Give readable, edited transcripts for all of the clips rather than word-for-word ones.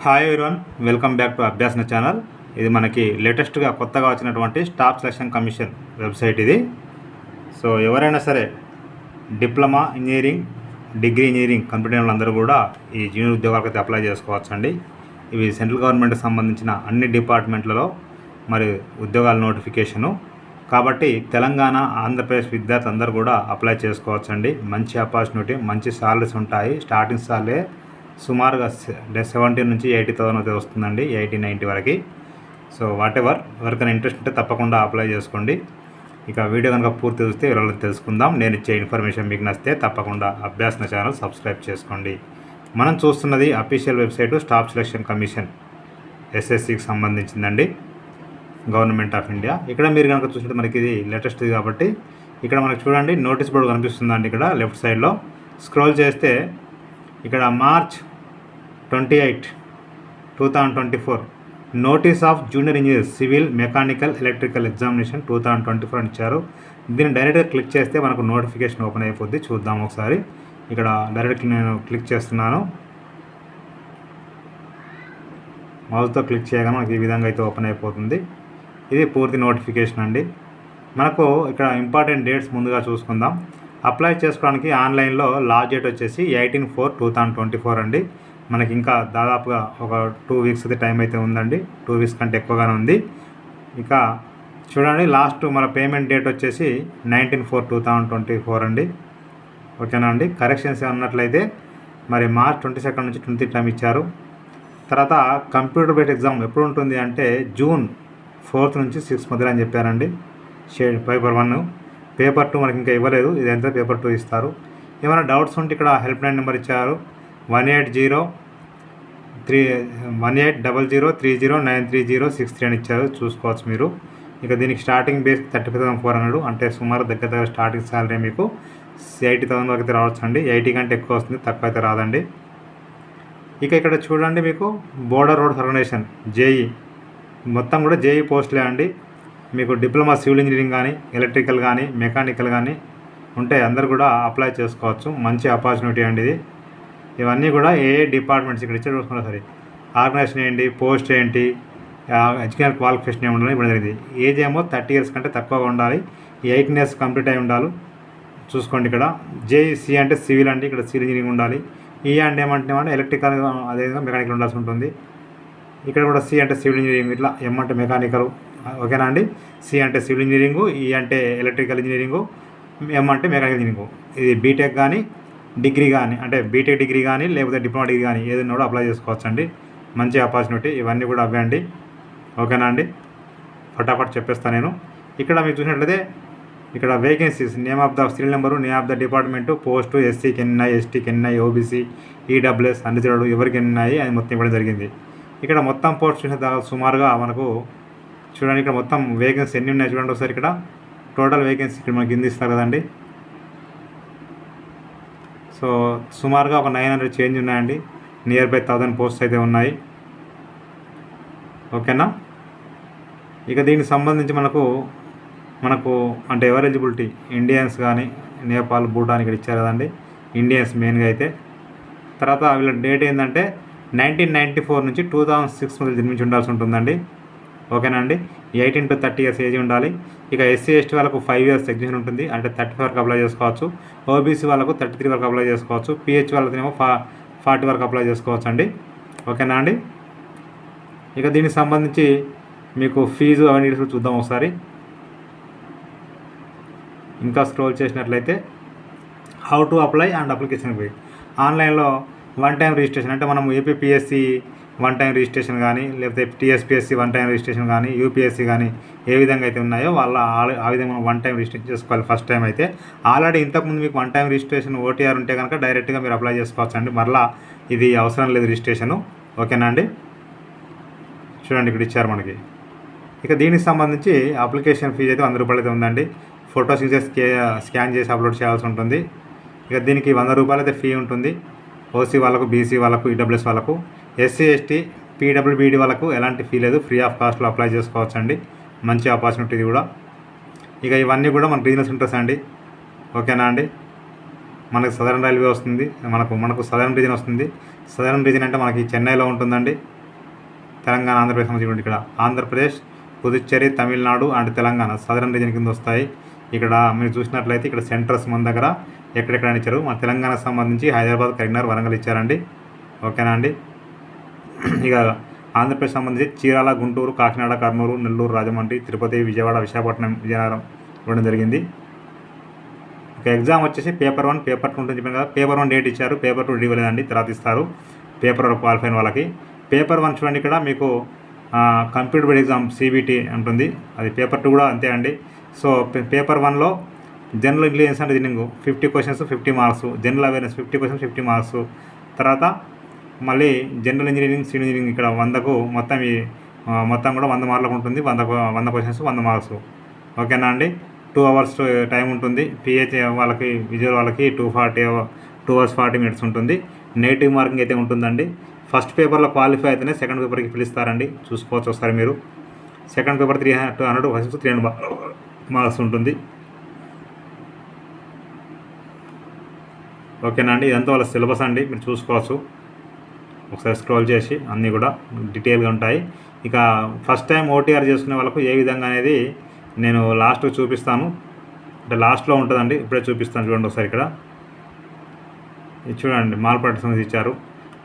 Hi everyone, welcome back to Abhyasana channel. ఇది మనకి లేటెస్ట్గా కొత్తగా వచ్చినటువంటి స్టాఫ్ సెలక్షన్ కమిషన్ వెబ్సైట్ ఇది. సో ఎవరైనా సరే diploma engineering, degree engineering complete వాళ్ళందరూ కూడా ఈ జూనియర్ ఉద్యోగాలకు అయితే అప్లై చేసుకోవచ్చండి. ఇవి సెంట్రల్ గవర్నమెంట్కి సంబంధించిన అన్ని డిపార్ట్మెంట్లలో మరి ఉద్యోగాల నోటిఫికేషను కాబట్టి తెలంగాణ, ఆంధ్రప్రదేశ్ విద్యార్థులు అందరూ కూడా అప్లై చేసుకోవచ్చండి. మంచి ఆపర్చునిటీ, మంచి సాలరీస్ ఉంటాయి. స్టార్టింగ్ సాలరీ సుమారుగా 70 నుంచి 80,000 అయితే వస్తుందండి, 80-90 వరకు. సో ఎవరికైనా ఇంట్రెస్ట్ ఉంటే తప్పకుండా అప్లై చేసుకోండి. ఇక వీడియో కనుక పూర్తి చూస్తే వివరాలు తెలుసుకుందాం. నేను ఇచ్చే ఇన్ఫర్మేషన్ మీకు నచ్చితే తప్పకుండా అభ్యాసన ఛానల్ సబ్స్క్రైబ్ చేసుకోండి. మనం చూస్తున్నది official website staff selection commission ఎస్ఎస్సికి సంబంధించిందండి, గవర్నమెంట్ ఆఫ్ ఇండియా. ఇక్కడ మీరు కనుక చూసినట్టు మనకి ఇది లేటెస్ట్ది కాబట్టి ఇక్కడ మనకు చూడండి నోటీస్ బోర్డు కనిపిస్తుందండి. ఇక్కడ లెఫ్ట్ సైడ్లో స్క్రోల్ చేస్తే ఇక్కడ March 28, 2024 notice of junior engineer civil, mechanical, electrical examination 2024 అని ఇచ్చారు. దీన్ని డైరెక్ట్గా క్లిక్ చేస్తే మనకు నోటిఫికేషన్ ఓపెన్ అయిపోద్ది. చూద్దాం ఒకసారి. ఇక్కడ డైరెక్ట్ నేను క్లిక్ చేస్తున్నాను. మౌస్తో క్లిక్ చేయగానే మనకి ఈ విధంగా అయితే ఓపెన్ అయిపోతుంది. ఇది పూర్తి నోటిఫికేషన్ అండి. మనకు ఇక్కడ ఇంపార్టెంట్ డేట్స్ ముందుగా చూసుకుందాం. అప్లై చేసుకోవడానికి ఆన్లైన్లో లాస్ట్ డేట్ వచ్చేసి 18/4/2024 అండి. మనకి ఇంకా దాదాపుగా ఒక 2 వీక్స్ అయితే టైం అయితే ఉందండి. 2 వీక్స్ కంటే ఎక్కువగానే ఉంది. ఇక చూడండి లాస్ట్ మన పేమెంట్ డేట్ వచ్చేసి 19/4/2024 అండి. ఓకేనా అండి. కరెక్షన్స్ అన్నట్లయితే మరి March 22 నుంచి 23 టైం ఇచ్చారు. తర్వాత కంప్యూటర్ బేస్డ్ ఎగ్జామ్ ఎప్పుడు ఉంటుంది అంటే June 4 నుంచి 6 మధ్యలో అని చెప్పారండి. పేపర్ 1, పేపర్ 2 మనకి ఇంకా ఇవ్వలేదు. ఇదంతా పేపర్ 2 ఇస్తారు. ఏమైనా డౌట్స్ ఉంటే ఇక్కడ హెల్ప్ లైన్ నెంబర్ ఇచ్చారు 18003093093063 అని ఇచ్చారు, చూసుకోవచ్చు మీరు. ఇక దీనికి స్టార్టింగ్ బేస్ 35,400 అంటే సుమారు దగ్గర స్టార్టింగ్ శాలరీ మీకు 80,000 వరకు అయితే రావచ్చు అండి. 80 కంటే ఎక్కువ వస్తుంది, తక్కువ అయితే రాదండి. ఇక ఇక్కడ చూడండి మీకు బోర్డర్ రోడ్ ఆర్గనైజేషన్ జేఈ మొత్తం కూడా జేఈ పోస్టులే అండి. మీకు డిప్లొమా సివిల్ ఇంజనీరింగ్ కానీ, ఎలక్ట్రికల్ కానీ, మెకానికల్ కానీ ఉంటే అందరు కూడా అప్లై చేసుకోవచ్చు. మంచి ఆపర్చునిటీ అండి ఇది. ఇవన్నీ కూడా ఏ డిపార్ట్మెంట్స్ ఇక్కడ ఇచ్చే చూసుకున్నా సరే ఆర్గనైజేషన్ ఏంటి, పోస్ట్ ఏంటి, ఎడ్యుకేషనల్ క్వాలిఫికేషన్ ఏమి ఉండాలి ఇప్పుడు జరిగింది. ఏజ్ ఏమో 30 years కంటే తక్కువగా ఉండాలి, 18 years కంప్లీట్ అయి ఉండాలి. చూసుకోండి ఇక్కడ జేఈసీ అంటే సివిల్ అండి, ఇక్కడ సివిల్ ఇంజనీరింగ్ ఉండాలి. ఈ అంటే ఏమంటే ఎలక్ట్రికల్, అదేవిధంగా మెకానికల్ ఉండాల్సి ఉంటుంది. ఇక్కడ కూడా సి అంటే సివిల్ ఇంజనీరింగ్, ఇట్లా ఎం అంటే మెకానికల్. ఓకేనా అండి. సి అంటే సివిల్ ఇంజనీరింగు, ఈ అంటే ఎలక్ట్రికల్ ఇంజనీరింగు, ఎం అంటే మెకానికల్ ఇంజనీరింగు. ఇది బీటెక్ కానీ, డిగ్రీ కానీ, అంటే బీటెక్ డిగ్రీ కానీ లేకపోతే డిప్లొమా డిగ్రీ కానీ ఏదైనా కూడా అప్లై చేసుకోవచ్చు అండి. మంచి ఆపర్చునిటీ. ఇవన్నీ కూడా అవే అండి. ఓకేనా అండి. ఫటాఫట్ చెప్పేస్తాను నేను. ఇక్కడ మీరు చూసినట్లయితే ఇక్కడ vacancies, name of the serial number, name of the department, post, ఎస్సీకి ఎన్ని ఉన్నాయి, ఎస్టీకి ఎన్ని ఉన్నాయి, ఓబీసీ, ఈడబ్ల్యూఎస్ అన్రిజర్వ్డ్ ఎవరికి ఎన్ని ఉన్నాయి అది మొత్తం ఇవ్వడం జరిగింది. ఇక్కడ మొత్తం పోస్ట్ సుమారుగా మనకు చూడండి ఇక్కడ మొత్తం వేకెన్సీ ఎన్ని ఉన్నాయి చూడండి ఒకసారి. ఇక్కడ టోటల్ వేకెన్సీ ఇక్కడ మనకి కింద ఇస్తారు కదండి. సో సుమారుగా ఒక 900 చేంజ్ ఉన్నాయండి. నియర్ బై 1000 పోస్ట్స్ అయితే ఉన్నాయి. ఓకేనా. ఇక దీనికి సంబంధించి మనకు అంటే ఎవరు ఎలిజిబిలిటీ, ఇండియన్స్ కానీ, నేపాల్, భూటాన్ ఇక్కడ ఇచ్చారు కదండి. ఇండియన్స్ మెయిన్గా అయితే. తర్వాత వీళ్ళ డేట్ ఏంటంటే 1994 నుంచి 2006 మధ్య జన్మించి ఉండాల్సి ఉంటుందండి. ఓకేనా అండి. 18 to 30 years ఏజ్ ఉండాలి. ఇక ఎస్సీ ఎస్టీ వాళ్ళకు 5 years ఎగ్జిషన్ ఉంటుంది, అంటే 35 వరకు అప్లై చేసుకోవచ్చు. ఓబీసీ వాళ్ళకు 33 వరకు అప్లై చేసుకోవచ్చు. పిహెచ్ వాళ్ళకేమో 40 వరకు అప్లై చేసుకోవచ్చు అండి. ఓకేనా అండి. ఇక దీనికి సంబంధించి మీకు ఫీజు అవన్నీ చూద్దాం ఒకసారి. ఇంకా స్క్రోల్ చేసినట్లయితే how to apply and application fee. ఆన్లైన్లో 1 time రిజిస్ట్రేషన్ అంటే మనం ఏపీపీఎస్సీ 1 time రిజిస్ట్రేషన్ కానీ, లేకపోతే టీఎస్పీఎస్సీ 1 time రిజిస్ట్రేషన్ కానీ, యూపీఎస్సీ కానీ ఏ విధంగా అయితే ఉన్నాయో ఆ విధంగా మనం 1 time రిజిస్ట్రేషన్ చేసుకోవాలి. ఫస్ట్ టైం అయితే ఆల్రెడీ ఇంతకుముందు మీకు 1 time రిజిస్ట్రేషన్ ఓటీఆర్ ఉంటే కనుక డైరెక్ట్గా మీరు అప్లై చేసుకోవచ్చు అండి. మరలా ఇది అవసరం లేదు రిజిస్ట్రేషను. ఓకేనా అండి. చూడండి ఇక్కడ ఇచ్చారు మనకి. ఇక దీనికి సంబంధించి అప్లికేషన్ ఫీజు అయితే 100 రూపాయలు అయితే ఉందండి. ఫొటోస్ స్కాన్ చేసి అప్లోడ్ చేయాల్సి ఉంటుంది. ఇక దీనికి 100 రూపాయలు అయితే ఫీ ఉంటుంది. ఓసీ వాళ్ళకు, బీసీ వాళ్ళకు, ఈడబ్ల్యూఎస్ వాళ్ళకు, ఎస్సీ ఎస్టీ, పీడబ్ల్యూబీడీ వాళ్ళకు ఎలాంటి ఫీ లేదు, ఫ్రీ ఆఫ్ కాస్ట్లో అప్లై చేసుకోవచ్చు అండి. మంచి ఆపర్చునిటీ ఇది కూడా. ఇక ఇవన్నీ కూడా మన రీజనల్ సెంటర్స్ అండి. ఓకేనా అండి. మనకు సదరన్ రైల్వే వస్తుంది, మనకు సదరన్ రీజన్ వస్తుంది, సదరన్ రీజన్ అంటే మనకి చెన్నైలో ఉంటుందండి. తెలంగాణ, ఆంధ్రప్రదేశ్ సంబంధించి ఇక్కడ Andhra Pradesh, Puducherry, Tamil Nadu and Telangana southern reason కింద వస్తాయి. ఇక్కడ మీరు చూసినట్లయితే ఇక్కడ సెంటర్స్ మన దగ్గర ఎక్కడెక్కడ ఇచ్చారు. మన తెలంగాణకు సంబంధించి హైదరాబాద్, కరీంనగర్, వరంగల్ ఇచ్చారండి. ఓకేనా అండి. ఇక ఆంధ్రప్రదేశ్ సంబంధించి చీరాల, గుంటూరు, కాకినాడ, కర్నూలు, నెల్లూరు, రాజమండ్రి, తిరుపతి, విజయవాడ, విశాఖపట్నం, విజయనగరం ఇవ్వడం జరిగింది. ఇక ఎగ్జామ్ వచ్చేసి పేపర్ 1, పేపర్ 2 ఉంటుంది చెప్పాను కదా. పేపర్ 1 డేట్ ఇచ్చారు, పేపర్ 2 ఇవ్వలేదండి, తర్వాత ఇస్తారు పేపర్ 1 క్వాలిఫై అయిన వాళ్ళకి. పేపర్ 1 చూడండి ఇక్కడ మీకు కంప్యూటర్ బేస్డ్ ఎగ్జామ్ CBT ఉంటుంది, అది పేపర్ 2 కూడా అంతే అండి. సో పేపర్ 1లో general intelligence and reasoning 50 questions 50 marks, general awareness 50 questions 50 marks, తర్వాత మళ్ళీ జనరల్ ఇంజనీరింగ్, సివిల్ ఇంజనీరింగ్ ఇక్కడ 100కు మొత్తం కూడా 100 మార్కులకు ఉంటుంది. 100 క్వశ్చన్స్ 100 మార్క్స్. ఓకేనా అండి. 2 hours టైం ఉంటుంది. PH వాళ్ళకి విజువల్ వాళ్ళకి 2 hours 40 minutes ఉంటుంది. నెగిటివ్ మార్కింగ్ అయితే ఉంటుందండి. ఫస్ట్ పేపర్లో క్వాలిఫై అయితేనే సెకండ్ పేపర్కి పిలుస్తారండి, చూసుకోవచ్చు ఒకసారి మీరు. సెకండ్ పేపర్ 300 క్వశ్చన్స్ 300 మార్క్స్ ఉంటుంది. ఓకేనా అండి. ఇదంతా వాళ్ళ సిలబస్ అండి, మీరు చూసుకోవచ్చు ఒకసారి స్క్రోల్ చేసి, అన్నీ కూడా డీటెయిల్గా ఉంటాయి. ఇక ఫస్ట్ టైం OTR చేసుకునే వాళ్ళకు ఏ విధంగా అనేది నేను లాస్ట్కి చూపిస్తాను, అంటే లాస్ట్లో ఉంటుందండి. ఇప్పుడే చూపిస్తాను చూడండి ఒకసారి. ఇక్కడ ఇది చూడండి మాల్ ప్రాక్టీస్ ఇచ్చారు.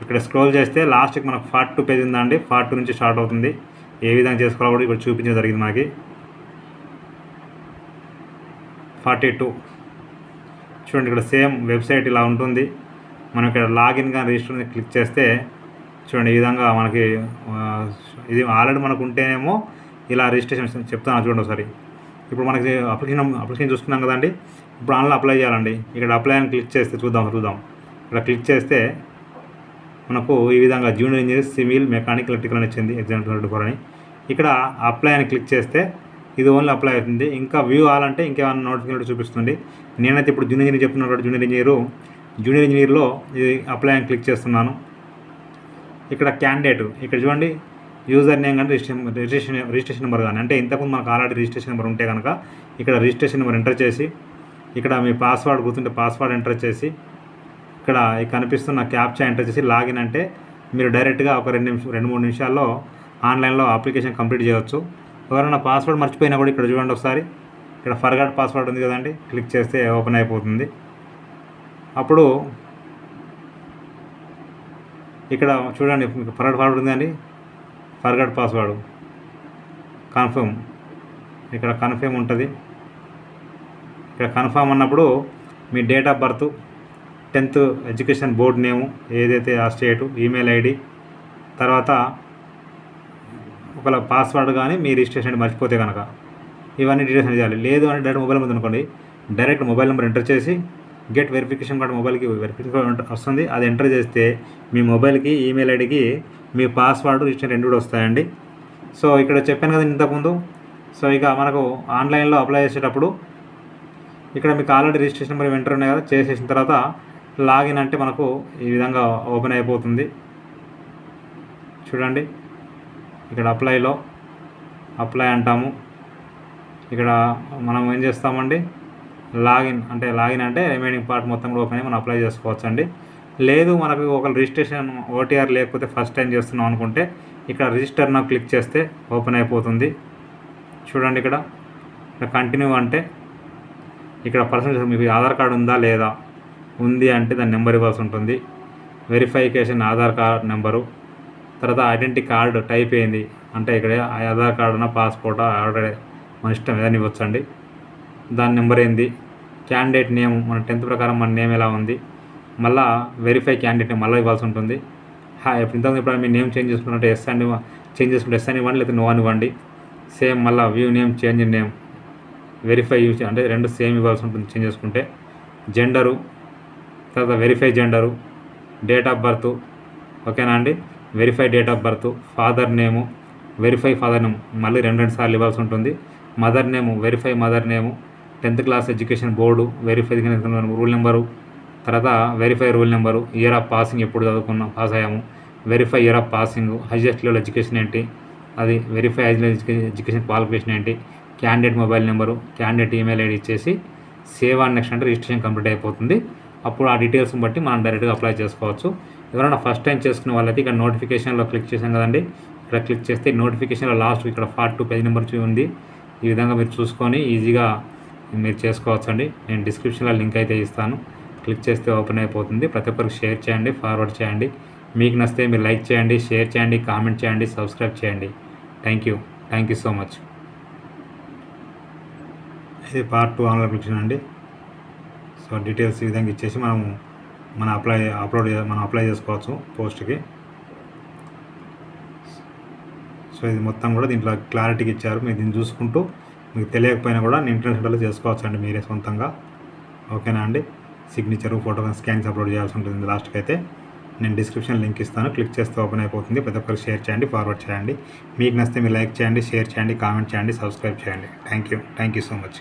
ఇక్కడ స్క్రోల్ చేస్తే లాస్ట్కి మనకు 42 పేజ్ ఉందండి. 42 నుంచి స్టార్ట్ అవుతుంది. ఏ విధంగా చేసుకోవాలో కూడా ఇక్కడ చూపించడం జరిగింది మనకి. 42 చూడండి. ఇక్కడ సేమ్ వెబ్సైట్ ఇలా ఉంటుంది. మనం ఇక్కడ లాగిన్ కానీ రిజిస్టర్ క్లిక్ చేస్తే చూడండి ఈ విధంగా మనకి ఇది ఆల్రెడీ మనకు ఉంటేనేమో ఇలా రిజిస్ట్రేషన్ చెప్తాను చూడండి ఒకసారి. ఇప్పుడు మనకి అప్లికేషన్ చూసుకున్నాం కదండి. ఇప్పుడు ఆన్లైన్ అప్లై చేయాలండి. ఇక్కడ అప్లై అని క్లిక్ చేస్తే చూద్దాం. ఇక్కడ క్లిక్ చేస్తే మనకు ఈ విధంగా junior engineer, civil, mechanic, electrical అని వచ్చింది ఎగ్జామ్ 2024 అని. ఇక్కడ అప్లై అని క్లిక్ చేస్తే ఇది ఓన్లీ అప్లై అవుతుంది. ఇంకా వ్యూ ఆల్ అంటే ఇంకేమైనా నోటిఫికేషన్ చూపిస్తుంది. నేనైతే ఇప్పుడు జూనియర్ ఇంజనీర్ చెప్తున్నాను. జూనియర్ ఇంజనీర్లో ఇది అప్లై అని క్లిక్ చేస్తున్నాను. ఇక్కడ క్యాండిడేట్ ఇక్కడ చూడండి, యూజర్ నేమ్ కానీ రిజిస్ట్రేషన్ నెంబర్ కానీ, అంటే ఇంతకుముందు మనకు ఆల్రెడీ రిజిస్ట్రేషన్ నెంబర్ ఉంటే కనుక ఇక్కడ రిజిస్ట్రేషన్ నెంబర్ ఎంటర్ చేసి, ఇక్కడ మీ పాస్వర్డ్ గుర్తుంటే పాస్వర్డ్ ఎంటర్ చేసి, ఇక్కడ కనిపిస్తున్న క్యాప్చా ఎంటర్ చేసి లాగిన్ అంటే మీరు డైరెక్ట్గా ఒక 2-3 నిమిషాల్లో ఆన్లైన్లో అప్లికేషన్ కంప్లీట్ చేయవచ్చు. ఎవరైనా పాస్వర్డ్ మర్చిపోయినా కూడా ఇక్కడ చూడండి ఒకసారి, ఇక్కడ ఫర్గాట్ పాస్వర్డ్ ఉంది కదండి, క్లిక్ చేస్తే ఓపెన్ అయిపోతుంది. అప్పుడు ఇక్కడ చూడండి ఫర్గాట్ పాస్వర్డ్ ఉందండి, ఫర్గాట్ పాస్వర్డ్ కన్ఫర్మ్, ఇక్కడ కన్ఫర్మ్ ఉంటుంది. ఇక్కడ కన్ఫర్మ్ అన్నప్పుడు మీ date of birth, 10th education board name ఏదైతే ఆ స్టేటు, ఈమెయిల్ ఐడి, తర్వాత ఒకవేళ పాస్వర్డ్ కానీ మీ రిజిస్ట్రేషన్ మర్చిపోతే కనుక ఇవన్నీ డీటెయిల్స్ చేయాలి. లేదు అంటే డైరెక్ట్ మొబైల్ నెంబర్ అనుకోండి, డైరెక్ట్ మొబైల్ నెంబర్ ఎంటర్ చేసి గెట్ వెరిఫికేషన్ కార్డు మొబైల్కి వెరిఫికేషన్ వస్తుంది, అది ఎంటర్ చేస్తే మీ మొబైల్కి, ఈమెయిల్ ఐడికి మీ పాస్వర్డ్ రిజిస్ట్రేషన్ 2 కూడా వస్తాయండి. సో ఇక్కడ చెప్పాను కదా ఇంతకుముందు. సో ఇక మనకు ఆన్లైన్లో అప్లై చేసేటప్పుడు ఇక్కడ మీకు ఆల్రెడీ రిజిస్ట్రేషన్ నెంబర్ ఎంటర్ ఉన్నాయి కదా, చేసేసిన తర్వాత లాగిన్ అంటే మనకు ఈ విధంగా ఓపెన్ అయిపోతుంది. చూడండి ఇక్కడ అప్లై అంటాము. ఇక్కడ మనం ఏం చేస్తామండి, లాగిన్ అంటే రిమైనింగ్ పార్ట్ మొత్తం కూడా ఓపెన్ అయ్యి మనం అప్లై చేసుకోవచ్చు అండి. లేదు మనకు ఒక రిజిస్ట్రేషన్ OTR లేకపోతే ఫస్ట్ టైం చేస్తున్నాం అనుకుంటే ఇక్కడ రిజిస్టర్ నా క్లిక్ చేస్తే ఓపెన్ అయిపోతుంది. చూడండి ఇక్కడ కంటిన్యూ అంటే ఇక్కడ పర్సనల్ మీకు ఆధార్ కార్డు ఉందా లేదా, ఉంది అంటే దాని నెంబర్ ఇవ్వాల్సి ఉంటుంది. వెరిఫికేషన్ ఆధార్ కార్డ్ నెంబరు, తర్వాత ఐడెంటిటీ కార్డు టైప్ అయింది అంటే ఇక్కడ ఆధార్ కార్డున పాస్పోర్టా ఆల్రెడీ మన ఇష్టం ఏదైనా ఇవ్వచ్చండి. దాని నెంబర్ ఏంది, క్యాండిడేట్ నేమ్ మన 10th ప్రకారం మన నేమ్ ఎలా ఉంది, మళ్ళీ వెరిఫై క్యాండిడేట్ మళ్ళీ ఇవ్వాల్సి ఉంటుంది. ఇప్పుడు మీ నేమ్ చేంజ్ చేసుకుంటే ఎస్ అని ఇవ్వండి, లేకపోతే నో అని ఇవ్వండి. సేమ్ మళ్ళీ view name change name verify అంటే 2 సేమ్ ఇవ్వాల్సి ఉంటుంది చేంజ్ చేసుకుంటే. జెండరు, తర్వాత verify gender, date of birth, ఓకేనా అండి. Verify date of birth, father name, verify father name మళ్ళీ 2 సార్లు ఇవ్వాల్సి ఉంటుంది. Mother name, verify mother name, 10th class education board, verify roll number, తర్వాత verify roll number, year of passing ఎప్పుడు చదువుకున్నాం pass అయ్యాము, verify year of passing, highest level education ఏంటి అది, వెరిఫై హైయెస్ట్ ఎడ్యుకేషన్ క్వాలిఫికేషన్ ఏంటి, candidate mobile number, candidate email ID ఇచ్చేసి save and next అంటే registration complete అయిపోతుంది. అప్పుడు ఆ డీటెయిల్స్ని బట్టి మనం డైరెక్ట్గా అప్లై చేసుకోవచ్చు. ఎవరైనా ఫస్ట్ టైం చేసుకునే వాళ్ళైతే ఇక్కడ నోటిఫికేషన్లో క్లిక్ చేసాం కదండి, ఇక్కడ క్లిక్ చేస్తే నోటిఫికేషన్లో లాస్ట్ ఇక్కడ 42 పేజ్ నెంబర్ ఉంది. ఈ విధంగా మీరు చూసుకొని ఈజీగా మీరు చేసుకోవచ్చండి. నేను డిస్క్రిప్షన్లో లింక్ అయితే ఇస్తాను, క్లిక్ చేస్తే ఓపెన్ అయిపోతుంది. ప్రతి ఒక్కరికి షేర్ చేయండి, ఫార్వర్డ్ చేయండి. మీకు నచ్చితే మీరు లైక్ చేయండి, షేర్ చేయండి, కామెంట్ చేయండి, సబ్స్క్రైబ్ చేయండి. Thank you so much. ఇది పార్ట్ 2 ఆన్లైన్ అప్లికేషన్ అండి. సో డీటెయిల్స్ ఈ విధంగా ఇచ్చేసి మనం అప్లై చేసుకోవచ్చు పోస్ట్కి. సో ఇది మొత్తం కూడా దీంట్లో క్లారిటీకి ఇచ్చారు. మీరు దీన్ని చూసుకుంటూ మీకు తెలియకపోయినా కూడా ఇంటర్నెట్ సెంటర్లో చేసుకోవచ్చు అండి మీరే సొంతంగా. ఓకేనా అండి. సిగ్నేచరు, ఫోటో స్కాన్స్ అప్లోడ్ చేయాల్సి ఉంటుంది లాస్ట్కి అయితే. నేను డిస్క్రిప్షన్ లింక్ ఇస్తాను, క్లిక్ చేస్తే ఓపెన్ అయిపోతుంది. ప్రతి ఒక్కరికి షేర్ చేయండి, ఫార్వర్డ్ చేయండి. మీకు నచ్చితే మీరు లైక్ చేయండి, షేర్ చేయండి, కామెంట్ చేయండి, సబ్స్క్రైబ్ చేయండి. Thank you so much.